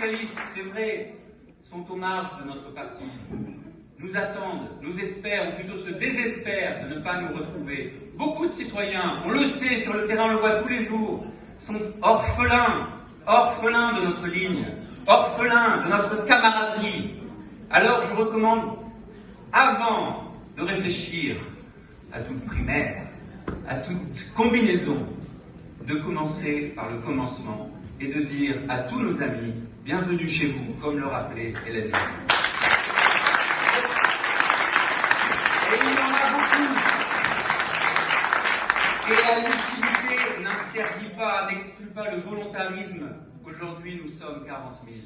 socialistes, c'est vrai, sont aux marges de notre parti, nous attendent, nous espèrent, ou plutôt se désespèrent de ne pas nous retrouver. Beaucoup de citoyens, on le sait, sur le terrain, on le voit tous les jours, sont orphelins de notre ligne, orphelins de notre camaraderie. Alors je recommande, avant de réfléchir à toute primaire, à toute combinaison, de commencer par le commencement et de dire à tous nos amis, bienvenue chez vous, comme le rappelait Hélène Joly. Et il y en a beaucoup. Et la lucidité n'interdit pas, n'exclut pas le volontarisme. Aujourd'hui, nous sommes 40 000.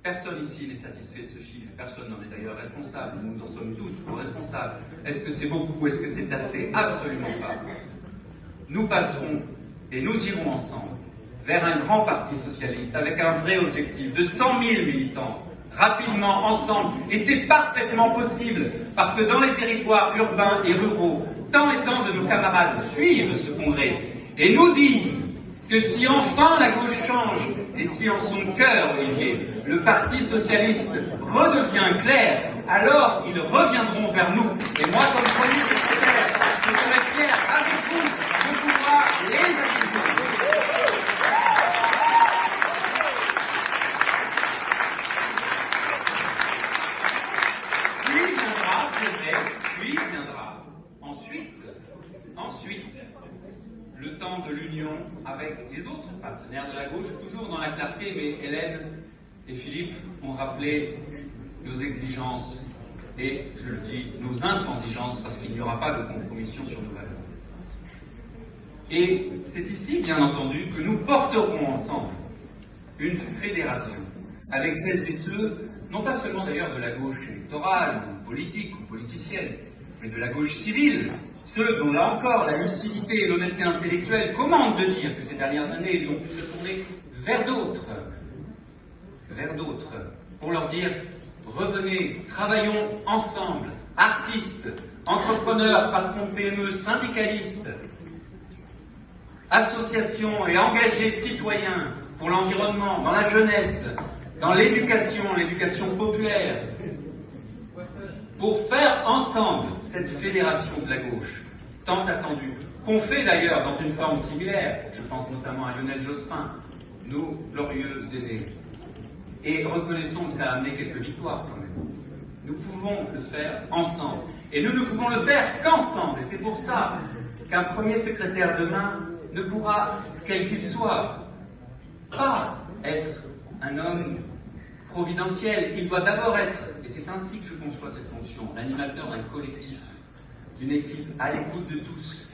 Personne ici n'est satisfait de ce chiffre. Personne n'en est d'ailleurs responsable. Nous en sommes tous responsables. Est-ce que c'est beaucoup? Est-ce que c'est assez? Absolument pas. Nous passerons et nous irons ensemble vers un grand parti socialiste avec un vrai objectif de 100 000 militants, rapidement, ensemble. Et c'est parfaitement possible, parce que dans les territoires urbains et ruraux, tant et tant de nos camarades suivent ce congrès et nous disent que si enfin la gauche change, et si en son cœur, Olivier, le Parti socialiste redevient clair, alors ils reviendront vers nous. Et moi, comme premier secrétaire, je serai fier avec vous de pouvoir les accueillir. Puis viendra, c'est vrai, puis viendra. Ensuite, le temps de l'union avec les autres partenaires de la gauche, toujours dans la clarté, mais Hélène et Philippe ont rappelé nos exigences et, je le dis, nos intransigeances, parce qu'il n'y aura pas de compromission sur nos valeurs. Et c'est ici, bien entendu, que nous porterons ensemble une fédération avec celles et ceux, non pas seulement d'ailleurs de la gauche électorale, ou politique, ou politicienne, mais de la gauche civile, ceux dont, là encore, la lucidité et l'honnêteté intellectuelle commandent de dire que ces dernières années, ils ont pu se tourner vers d'autres, pour leur dire, revenez, travaillons ensemble, artistes, entrepreneurs, patrons de PME, syndicalistes, associations et engagés citoyens pour l'environnement, dans la jeunesse, dans l'éducation populaire, pour faire ensemble cette fédération de la gauche, tant attendue, qu'on fait d'ailleurs dans une forme similaire, je pense notamment à Lionel Jospin, nos glorieux aînés. Et reconnaissons que ça a amené quelques victoires quand même. Nous pouvons le faire ensemble. Et nous ne pouvons le faire qu'ensemble. Et c'est pour ça qu'un premier secrétaire demain ne pourra, quel qu'il soit, pas être un homme providentiel. Il doit d'abord être, et c'est ainsi que je conçois cette fonction, l'animateur d'un collectif, d'une équipe à l'écoute de tous,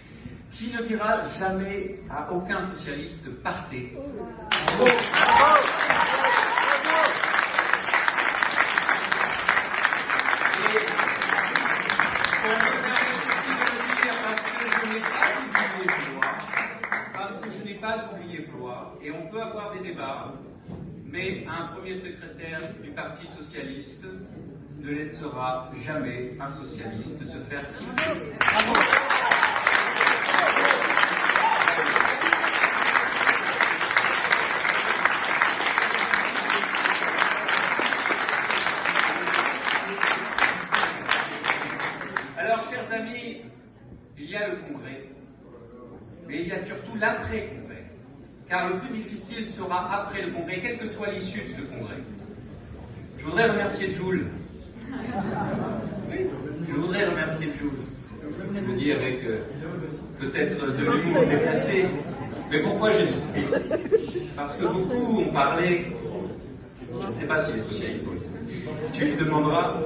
qui ne dira jamais à aucun socialiste « partez ». Parce que je n'ai pas oublié Blois, et on peut avoir des débats, mais un premier secrétaire du Parti socialiste ne laissera jamais un socialiste se faire siffler. Bravo. Alors, chers amis, il y a le congrès, mais il y a surtout l'après-congrès. Car le plus difficile sera après le congrès, quelle que soit l'issue de ce congrès. Je voudrais remercier Jules. Je le dis avec peut-être de l'humour déplacé. Mais pourquoi je dis ça? Parce que beaucoup ont parlé, je ne sais pas si les socialistes, tu lui demanderas,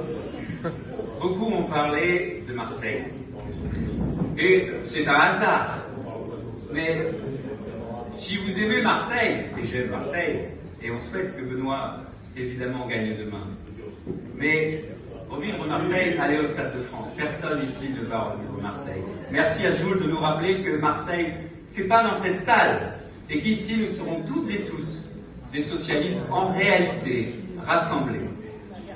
beaucoup ont parlé de Marseille. Et c'est un hasard. Mais si vous aimez Marseille, et j'aime Marseille, et on souhaite que Benoît, évidemment, gagne demain, mais revivre Marseille, allez au Stade de France. Personne ici ne va revivre Marseille. Merci à Jules de nous rappeler que Marseille, c'est pas dans cette salle, et qu'ici nous serons toutes et tous des socialistes en réalité rassemblés.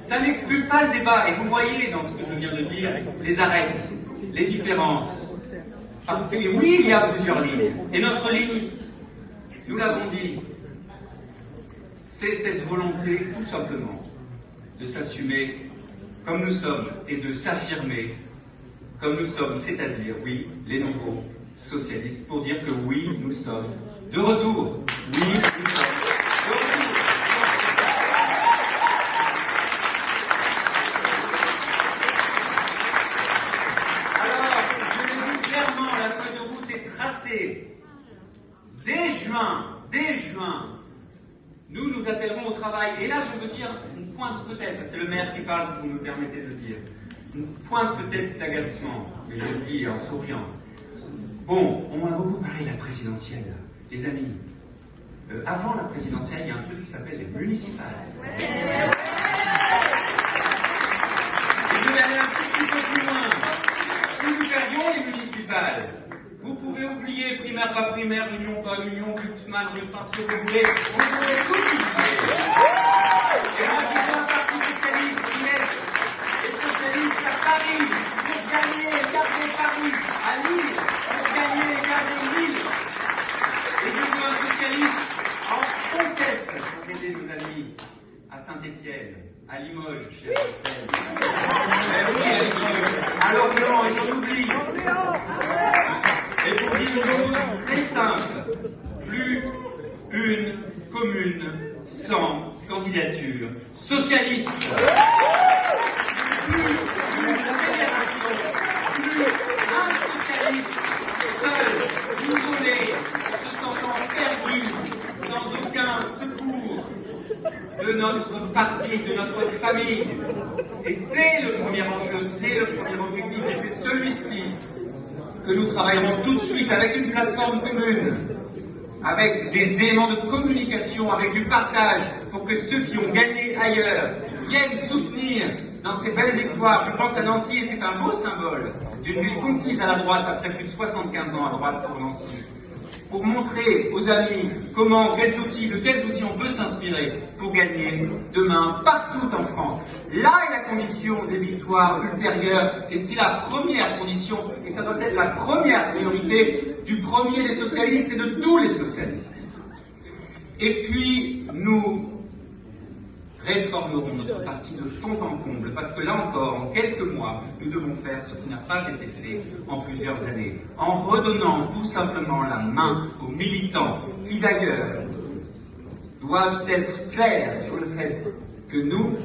Ça n'exclut pas le débat, et vous voyez dans ce que je viens de dire, les arêtes, les différences. Parce que oui, il y a plusieurs lignes, et notre ligne, nous l'avons dit, c'est cette volonté, tout simplement, de s'assumer comme nous sommes et de s'affirmer comme nous sommes, c'est-à-dire, oui, les nouveaux socialistes, pour dire que oui, nous sommes de retour. Oui, nous sommes de retour. Alors, je le dis clairement, la feuille de route est tracée. Dès juin, nous attellerons au travail. Et là, je veux dire une pointe peut-être, c'est le maire qui parle, si vous me permettez de le dire, une pointe peut-être d'agacement, mais je le dis en souriant. Bon, on m'a beaucoup parlé de la présidentielle, les amis. Avant la présidentielle, il y a un truc qui s'appelle les municipales. Et je vais aller un petit peu plus loin. Si nous perdions les municipales, vous pouvez oublier primaire, pas primaire, union, pas union, Glucksmann, Ruffin, ce que vous voulez. Vous pouvez tout oublier. Et moi, je suis un parti socialiste qui est les socialistes à Paris, pour gagner et garder Paris, à Lille, pour gagner et garder Lille. Et je veux un socialiste en conquête pour aider nos amis à Saint-Étienne, à Limoges, chez Bruxelles. À Lorient, et j'en oublie. Et pour dire une chose très simple, plus une commune sans candidature socialiste. Plus une fédération, plus un socialiste seul, isolé, se sentant perdu, sans aucun secours de notre parti, de notre famille. Et c'est le premier enjeu, c'est le premier objectif, et c'est celui-ci que nous travaillerons tout de suite avec une plateforme commune, avec des éléments de communication, avec du partage, pour que ceux qui ont gagné ailleurs viennent soutenir dans ces belles victoires. Je pense à Nancy, et c'est un beau symbole d'une ville conquise à la droite après plus de 75 ans à droite pour Nancy, pour montrer aux amis comment, de quels outils on peut s'inspirer pour gagner demain partout en France. Là est la condition des victoires ultérieures, et c'est la première condition, et ça doit être la première priorité du premier des socialistes et de tous les socialistes. Et puis, nous réformerons notre parti de fond en comble, parce que là encore, en quelques mois, nous devons faire ce qui n'a pas été fait en plusieurs années, en redonnant tout simplement la main aux militants, qui d'ailleurs doivent être clairs sur le fait que nous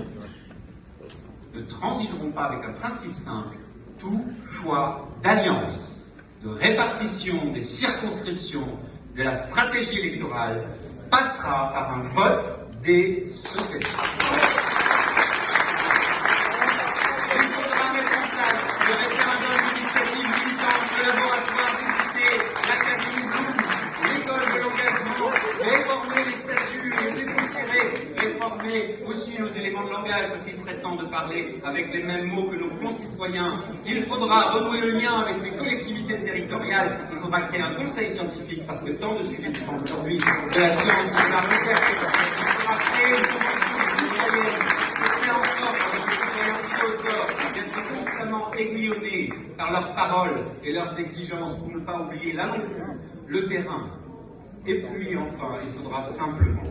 ne transigerons pas avec un principe simple: tout choix d'alliance, de répartition des circonscriptions, de la stratégie électorale, passera par un vote des socialistes. Il faudra mettre en place le référendum d'initiative militante, le laboratoire d'équité, l'académie Zoom, l'école de l'engagement, réformer les statuts, les dépoussiérer, réformer aussi nos éléments de langage, parce qu'il serait temps de parler avec les mêmes mots que nos concitoyens. Il faudra renouer le lien avec les collectivités territoriales. Il faudra créer un conseil scientifique, parce que tant de sujets dépendent aujourd'hui de la science et de la recherche. Il faudra créer une commission citoyenne pour faire en sorte que les citoyens soient au sort d'être constamment aiguillonnés par leurs paroles et leurs exigences, pour ne pas oublier là non plus le terrain. Et puis enfin, il faudra simplement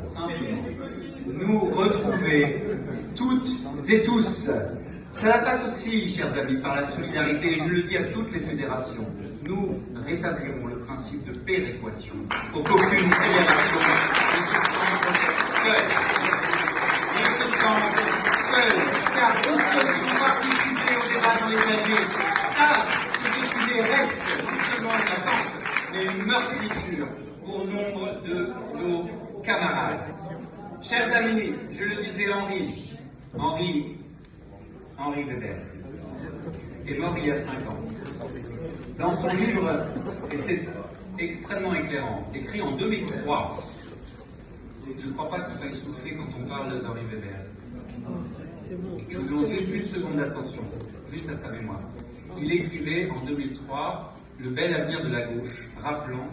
nous retrouver toutes et tous. Cela passe aussi, chers amis, par la solidarité, et je le dis à toutes les fédérations. Nous rétablirons le principe de péréquation pour qu'aucune fédération ne se sente seule. Car tous ceux qui ont participé au débat dans les AG savent que ce sujet reste justement une attente, mais une meurtrissure pour nombre de nos camarades. Chers amis, je le disais, Henri Weber est mort il y a 5 ans. Dans son livre, et c'est extrêmement éclairant, écrit en 2003, je ne crois pas qu'il faille souffler quand on parle d'Henri Weber. Je vous demande juste une seconde d'attention, juste à sa mémoire. Il écrivait en 2003 le bel avenir de la gauche, rappelant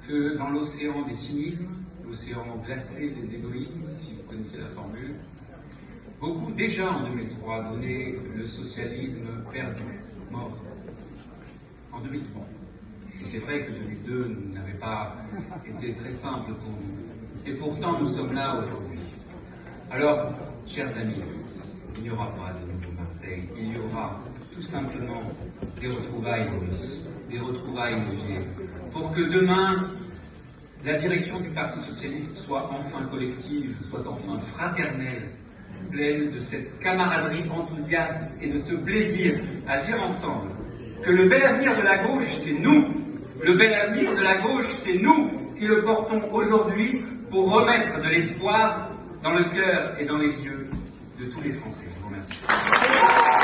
que dans l'océan des cynismes, l'océan glacé des égoïsmes, si vous connaissez la formule, beaucoup déjà en 2003 donnaient le socialisme perdu, mort. En 2003. Et c'est vrai que 2002 n'avait pas été très simple pour nous. Et pourtant, nous sommes là aujourd'hui. Alors, chers amis, il n'y aura pas de nouveau Marseille. Il y aura tout simplement des retrouvailles, Maurice, des retrouvailles, Olivier, pour que demain, la direction du Parti Socialiste soit enfin collective, soit enfin fraternelle, pleine de cette camaraderie enthousiaste et de ce plaisir à dire ensemble que le bel avenir de la gauche, c'est nous. Le bel avenir de la gauche, c'est nous qui le portons aujourd'hui pour remettre de l'espoir dans le cœur et dans les yeux de tous les Français. Je vous remercie.